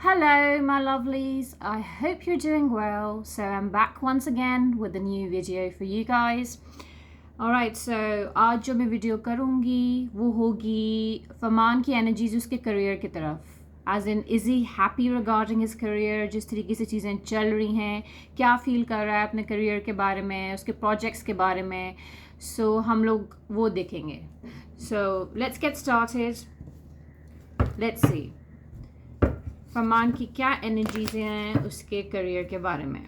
Hello, my lovelies. I hope you're doing well. So, I'm back once again with a new video for you guys. Alright, so आज जो मैं video करूँगी वो होगी फरमान की energies उसके करियर की तरफ. As in, is he happy regarding his career? जिस तरीके से चीज़ें चल रही हैं, क्या फील कर रहा है अपने करियर के बारे में, उसके प्रोजेक्ट्स के बारे में. So, हम लोग वो देखेंगे. So, let's get started. Let's see. फरमान की क्या एनर्जीज हैं उसके करियर के बारे में.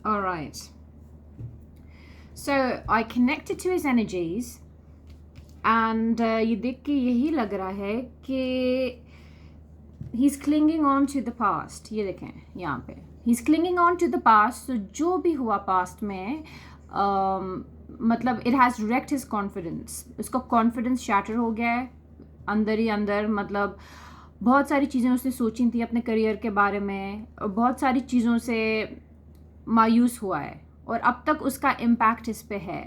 All right. So I connected to his energies and ये देख के यही लग रहा है कि he's clinging on to the past. ये देखें यहाँ पे he's clinging on to the past. So जो भी हुआ past में मतलब it has wrecked his confidence. उसका confidence shatter हो गया है अंदर ही अंदर. मतलब बहुत सारी चीज़ें उसने सोची थी अपने करियर के बारे में और बहुत सारी चीज़ों से मायूस हुआ है और अब तक उसका इम्पैक्ट इस पे है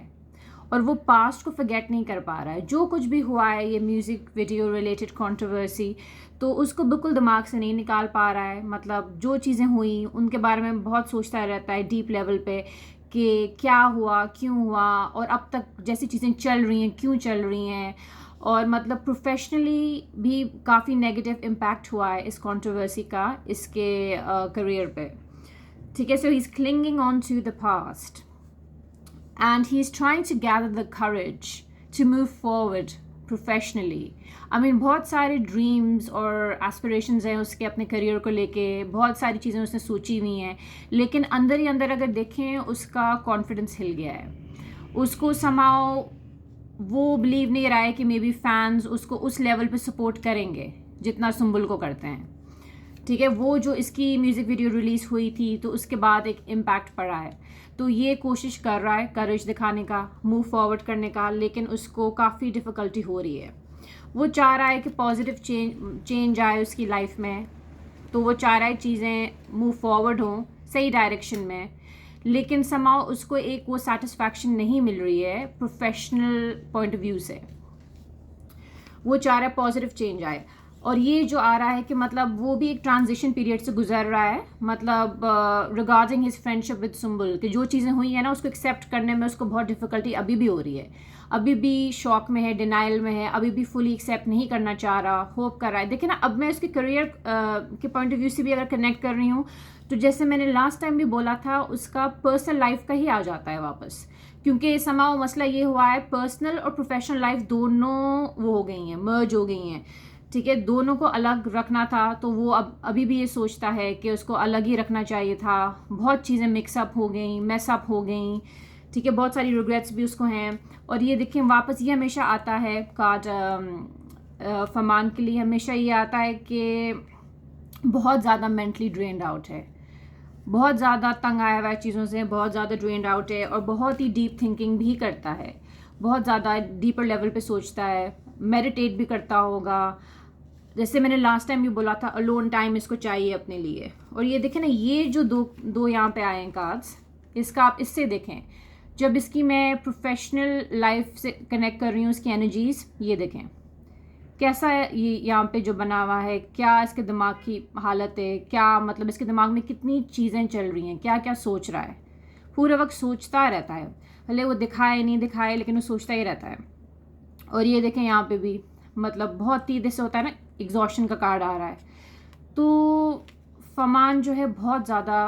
और वो पास्ट को फॉरगेट नहीं कर पा रहा है. जो कुछ भी हुआ है ये म्यूज़िक वीडियो रिलेटेड कंट्रोवर्सी तो उसको बिल्कुल दिमाग से नहीं निकाल पा रहा है. मतलब जो चीज़ें हुई उनके बारे में बहुत सोचता रहता है डीप लेवल पे कि क्या हुआ, क्यों हुआ और अब तक जैसी चीज़ें चल रही हैं क्यों चल रही हैं. और मतलब प्रोफेशनली भी काफ़ी नेगेटिव इम्पैक्ट हुआ है इस कंट्रोवर्सी का इसके करियर पे. ठीक है. So he's clinging on to the past and he's trying to gather the courage to move forward professionally. I mean बहुत सारे ड्रीम्स और एस्पिरेशंस हैं उसके अपने करियर को लेके. बहुत सारी चीज़ें उसने सोची हुई हैं लेकिन अंदर ही अंदर अगर देखें उसका कॉन्फिडेंस हिल गया है. उसको समाओ वो बिलीव नहीं रहा है कि मे बी फैंस उसको उस लेवल पे सपोर्ट करेंगे जितना सुम्बुल को करते हैं. ठीक है. वो जो इसकी म्यूज़िक वीडियो रिलीज़ हुई थी तो उसके बाद एक इम्पैक्ट पड़ा है तो ये कोशिश कर रहा है करेज दिखाने का, मूव फॉरवर्ड करने का, लेकिन उसको काफ़ी डिफ़िकल्टी हो रही है. वो चाह रहा है कि पॉजिटिव चेंज आए उसकी लाइफ में तो वो चाह रहा है चीज़ें मूव फॉरवर्ड हों सही डायरेक्शन में, लेकिन समाओ उसको एक वो सेटिस्फैक्शन नहीं मिल रही है प्रोफेशनल पॉइंट ऑफ व्यू से. वो चाह रहा है पॉजिटिव चेंज आए और ये जो आ रहा है कि मतलब वो भी एक ट्रांजिशन पीरियड से गुजर रहा है. मतलब regarding his friendship with Sumbul कि जो चीज़ें हुई हैं ना उसको एक्सेप्ट करने में उसको बहुत डिफ़िकल्टी अभी भी हो रही है. अभी भी शॉक में है, डिनाइल में है, अभी भी फुली एक्सेप्ट नहीं करना चाह रहा, होप कर रहा है. देखिए ना, अब मैं उसके करियर के पॉइंट ऑफ व्यू से भी अगर कनेक्ट कर रही हूँ तो जैसे मैंने लास्ट टाइम भी बोला था उसका पर्सनल लाइफ का ही आ जाता है वापस, क्योंकि समाओ मसला ये हुआ है पर्सनल और प्रोफेशनल लाइफ दोनों वो हो गई हैं, मर्ज हो गई हैं. ठीक है. दोनों को अलग रखना था तो वो अब अभी भी ये सोचता है कि उसको अलग ही रखना चाहिए था. बहुत चीज़ें मिक्सअप हो गई, मेसअप हो गई. ठीक है. बहुत सारी रिग्रेट्स भी उसको हैं और ये देखिए वापस ये हमेशा आता है कार्ड फरमान के लिए हमेशा ये आता है कि बहुत ज़्यादा मेंटली ड्रेन्ड आउट है, बहुत ज़्यादा तंग आया हुआ है चीज़ों से, बहुत ज़्यादा ड्रेन्ड आउट है और बहुत ही डीप थिंकिंग भी करता है, बहुत ज़्यादा डीपर लेवल पे सोचता है, मेडिटेट भी करता होगा. जैसे मैंने लास्ट टाइम भी बोला था अलोन टाइम इसको चाहिए अपने लिए. और ये देखें ना, ये जो दो यहाँ पे आए हैं कार्ड्स, इसका आप इससे देखें जब इसकी मैं प्रोफेशनल लाइफ से कनेक्ट कर रही हूँ उसकी एनर्जीज, ये देखें कैसा है ये यहाँ पे जो बना हुआ है, क्या इसके दिमाग की हालत है, क्या मतलब इसके दिमाग में कितनी चीज़ें चल रही हैं, क्या क्या सोच रहा है. पूरे वक्त सोचता रहता है, भले वो दिखाए नहीं दिखाए लेकिन वो सोचता ही रहता है. और ये देखें यहाँ पे भी मतलब बहुत तेज़ी से होता है ना, एग्जॉशन का कार्ड आ रहा है. तो फरमान जो है बहुत ज़्यादा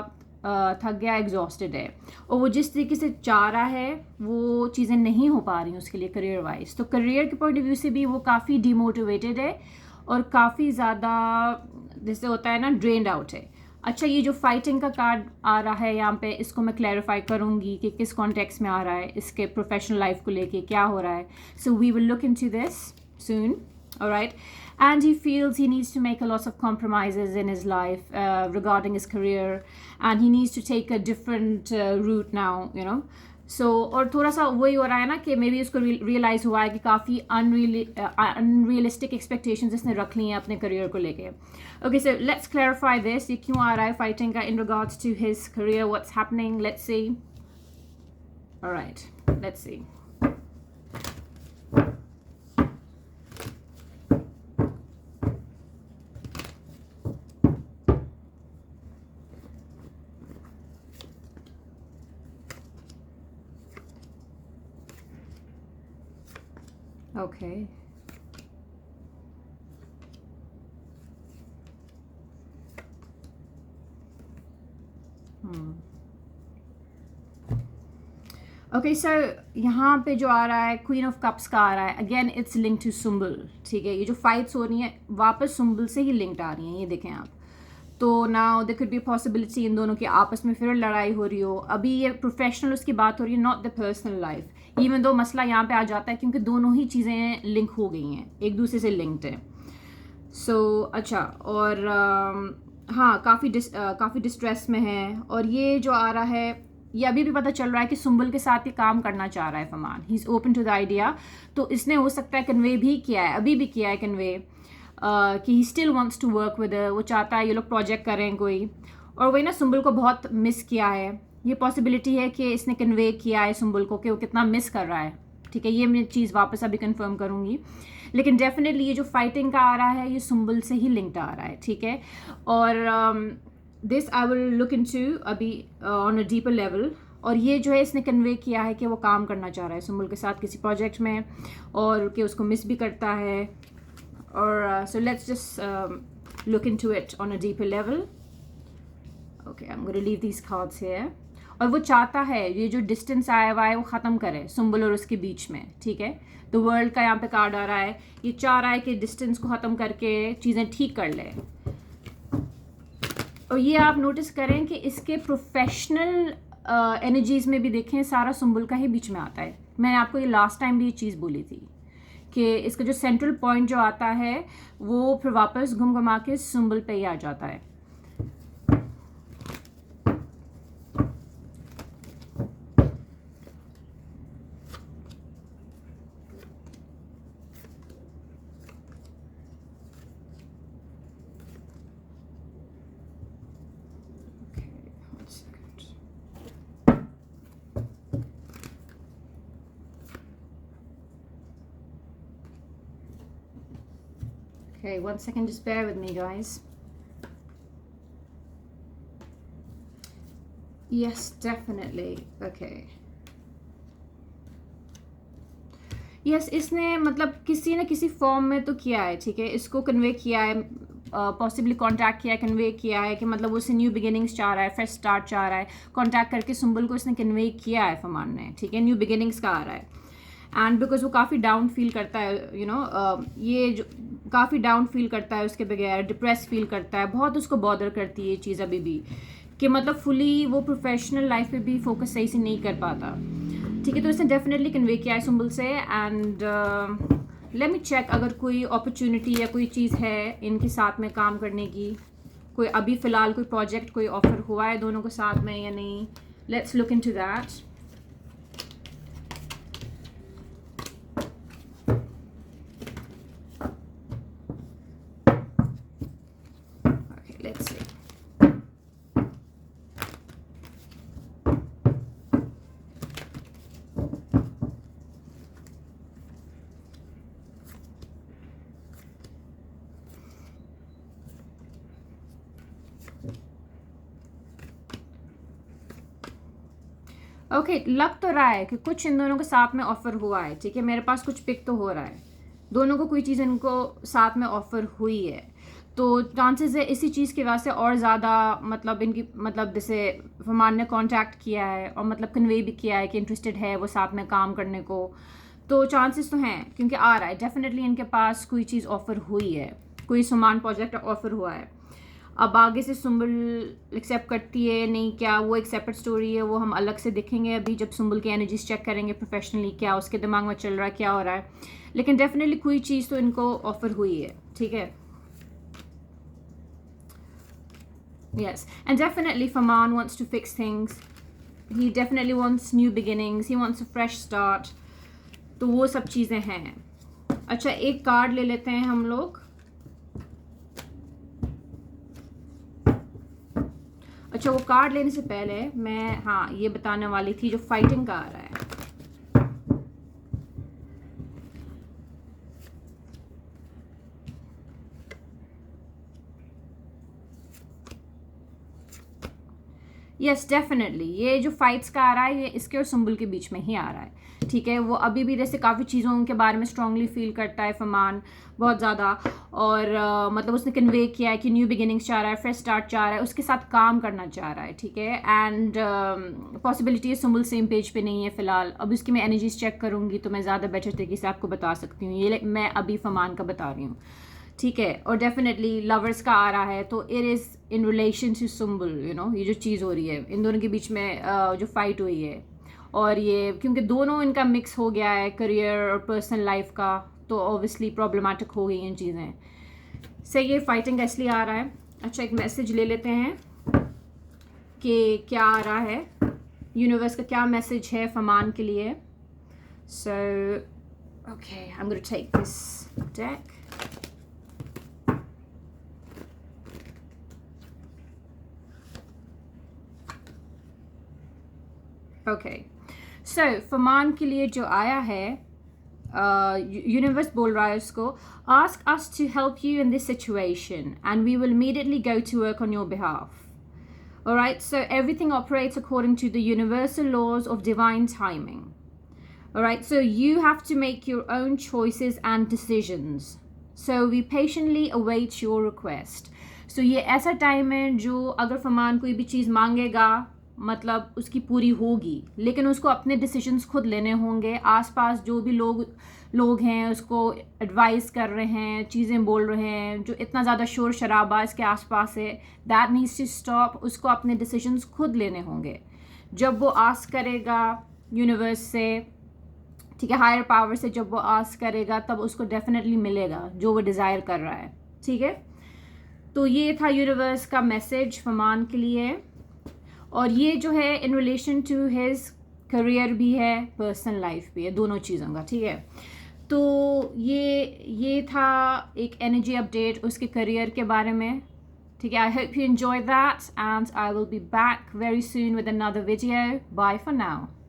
थक गया, एग्जॉस्टेड है और वो जिस तरीके से चाह रहा है वो चीज़ें नहीं हो पा रही उसके लिए करियर वाइज. तो करियर के पॉइंट ऑफ व्यू से भी वो काफ़ी डिमोटिवेटेड है और काफ़ी ज़्यादा जैसे होता है ना ड्रेन्ड आउट है. अच्छा, ये जो फाइटिंग का कार्ड आ रहा है यहाँ पे, इसको मैं क्लैरिफाई करूँगी कि किस कॉन्टेक्स्ट में आ रहा है, इसके प्रोफेशनल लाइफ को लेके क्या हो रहा है. So we will look into this soon. all right, and he feels he needs to make a lot of compromises in his life regarding his career, and he needs to take a different route now, you know. So और थोड़ा सा वही हो रहा है ना कि may be उसको रियलाइज़ हुआ है कि काफ़ी अनरियलिस्टिक एक्सपेक्टेशंस इसने रख ली हैं अपने करियर को लेके. Okay, so let's clarify this, ये क्यों आ रहा है फाइटिंग का in regards to his career, what's happening, let's see. All right, let's see. Okay. Okay, so यहाँ पे जो आ रहा है क्वीन ऑफ कप्स का आ रहा है. Again it's link to Sumbul. ठीक है, ये जो फाइट्स हो रही हैं वापस सुम्बल से ही लिंक्ड आ रही हैं, ये देखें आप. तो now there could be possibility इन दोनों की आपस में फिर लड़ाई हो रही हो. अभी ये प्रोफेशनल उसकी बात हो रही है, not the personal life. Even though मसला यहाँ पे आ जाता है क्योंकि दोनों ही चीज़ें लिंक हो गई हैं, एक दूसरे से लिंक्ड है. सो अच्छा, और हाँ, काफ़ी डिस्ट्रेस में है. और ये जो आ रहा है, ये अभी भी पता चल रहा है कि सुम्बल के साथ ही काम करना चाह रहा है Faman. He is open to the idea. तो इसने हो सकता है कन्वे भी किया है, अभी भी किया है कन्वे, कि he still wants to work with. वो चाहता है ये लोग प्रोजेक्ट करें कोई. और वही ना, सुम्बल को बहुत मिस किया है. ये पॉसिबिलिटी है कि इसने कन्वे किया है सुम्बल को कि वो कितना मिस कर रहा है. ठीक है, ये मैं चीज़ वापस अभी कंफर्म करूँगी. लेकिन डेफिनेटली ये जो फाइटिंग का आ रहा है ये सुम्बल से ही लिंक्ड आ रहा है. ठीक है, और this I will look into अभी ऑन अ डीपर लेवल. और ये जो है इसने कन्वे किया है कि वो काम करना चाह रहा है सुम्बल के साथ किसी प्रोजेक्ट में, और कि उसको मिस भी करता है. और so let's just look into it on a deeper level. Okay, I am going to leave these cards here. और वो चाहता है ये जो डिस्टेंस आया हुआ है वो ख़त्म करे सुम्बल और उसके बीच में. ठीक है, द वर्ल्ड का यहाँ पे कार्ड आ रहा है. ये चाह रहा है कि डिस्टेंस को ख़त्म करके चीज़ें ठीक कर ले. और ये आप नोटिस करें कि इसके प्रोफेशनल एनर्जीज़ में भी देखें सारा सुम्बल का ही बीच में आता है. मैंने आपको ये लास्ट टाइम भी ये चीज़ बोली थी कि इसका जो सेंट्रल पॉइंट जो आता है वो फिर वापस घुम घुमा के सुम्बल पे ही आ जाता है. Okay, 1 second, just bear with me, guys. Yes, definitely. Okay. Yes, इसने मतलब किसी न किसी फॉर्म में तो किया है. ठीक है, इसको कन्वे किया है, पॉसिबली कांटेक्ट किया है, कन्वे किया है कि मतलब उसे न्यू बिगिनिंग्स चाह रहा है, फ्रेश स्टार्ट चाह रहा है. कांटेक्ट करके सुम्बल को इसने कन्वे किया है फमान ने. ठीक है, न्यू बिगिनिंग्स का आ रहा है. एंड बिकॉज वो काफ़ी डाउन फील करता है, यू नो, ये जो काफ़ी डाउन फील करता है उसके बगैर, डिप्रेस फील करता है, बहुत उसको बॉदर करती है ये चीज़ अभी भी, कि मतलब फुली वो प्रोफेशनल लाइफ पे भी फोकस सही से नहीं कर पाता. ठीक है, तो इसने डेफिनेटली कन्वे किया है सुम्बल से. एंड लेट मी चेक अगर कोई अपॉर्चुनिटी या कोई चीज़ है इनके साथ में काम करने की, कोई अभी फ़िलहाल कोई प्रोजेक्ट कोई ऑफर हुआ है दोनों के साथ में या नहीं. Let's look into that. Let's see. Okay, लग तो रहा है कि कुछ इन दोनों के साथ में ऑफर हुआ है. ठीक है, मेरे पास कुछ पिक तो हो रहा है, दोनों को कोई चीज़ इनको साथ में ऑफर हुई है. तो चांसेस है इसी चीज़ की वजह से और ज़्यादा मतलब इनकी मतलब जैसे फमान ने कांटेक्ट किया है और मतलब कन्वे भी किया है कि इंटरेस्टेड है वो साथ में काम करने को. तो चांसेस तो हैं क्योंकि आ रहा है डेफिनेटली इनके पास कोई चीज़ ऑफर हुई है, कोई सामान प्रोजेक्ट ऑफर हुआ है. अब आगे से सुम्बुल एक्सेप्ट करती है नहीं क्या, वो एक सेपरेट स्टोरी है, वो हम अलग से देखेंगे अभी जब सुम्बुल की एनर्जीज चेक करेंगे प्रोफेशनली, क्या उसके दिमाग में चल रहा है, क्या हो रहा है। लेकिन डेफिनेटली कोई चीज़ तो इनको ऑफर हुई है, ठीक है। Yes, and definitely Faman wants to fix things. He definitely wants new beginnings. He wants a fresh start. तो वो सब चीज़ें हैं। अच्छा, एक कार्ड ले लेते हैं हम लोग। अच्छा, वो कार्ड लेने से पहले मैं ये बताने वाली थी जो फाइटिंग का आ रहा है। यस डेफिनेटली ये जो फाइट्स का आ रहा है ये इसके और सुम्बुल के बीच में ही आ रहा है, ठीक है। वो अभी भी जैसे काफ़ी चीज़ों के बारे में स्ट्रांगली फील करता है फमान बहुत ज़्यादा, और मतलब उसने कन्वे किया है कि न्यू बिगिनिंग्स चाह रहा है, फ्रेश स्टार्ट चाह रहा है, उसके साथ काम करना चाह रहा है, ठीक है। एंड पॉसिबिलिटी है सुम्बुल सेम पेज पे नहीं है फ़िलहाल। अब उसकी मैं एनर्जीज चेक करूँगी तो मैं ज़्यादा बेटर तरीके से आपको बता सकती हूँ, ये मैं अभी फमान का बता रही हूँ, ठीक है। और डेफिनेटली लवर्स का आ रहा है तो it is in relation to Sumbul, you know, ये जो चीज़ हो रही है इन दोनों के बीच में जो फाइट हुई है, और ये क्योंकि दोनों इनका मिक्स हो गया है करियर और पर्सनल लाइफ का, तो ऑब्वियसली प्रॉब्लमेटिक हो गई इन चीज़ें। सही है, फाइटिंग का इसलिए आ रहा है। अच्छा, एक मैसेज ले लेते हैं कि क्या आ रहा है, यूनिवर्स का क्या मैसेज है फमान के लिए। So okay, I am going to take this deck. Okay, so Faman के लिए जो आया है, यूनिवर्स बोल रहा है उसको, ask us to help you in this situation and we will immediately go to work on your behalf. Alright, so everything operates according to the universal laws of divine timing. Alright, so you have to make your own choices and decisions. So we patiently await your request. So ये ऐसा time है जो अगर फमान कोई भी चीज़ मांगेगा मतलब उसकी पूरी होगी, लेकिन उसको अपने डिसीजंस खुद लेने होंगे। आसपास जो भी लोग हैं उसको एडवाइस कर रहे हैं, चीज़ें बोल रहे हैं, जो इतना ज़्यादा शोर शराबा इसके आसपास है, दैट नीड्स टू स्टॉप। उसको अपने डिसीजंस खुद लेने होंगे। जब वो आस्क करेगा यूनिवर्स से, ठीक है, हायर पावर से जब वो आस्क करेगा तब उसको डेफिनेटली मिलेगा जो वो डिज़ायर कर रहा है, ठीक है। तो ये था यूनिवर्स का मैसेज फमान के लिए, और ये जो है in relation to his career भी है, पर्सनल लाइफ भी है, दोनों चीज़ों का, ठीक है। तो ये था एक एनर्जी अपडेट उसके करियर के बारे में, ठीक है। I hope you enjoy that and I will be back very soon with another video. Bye for now.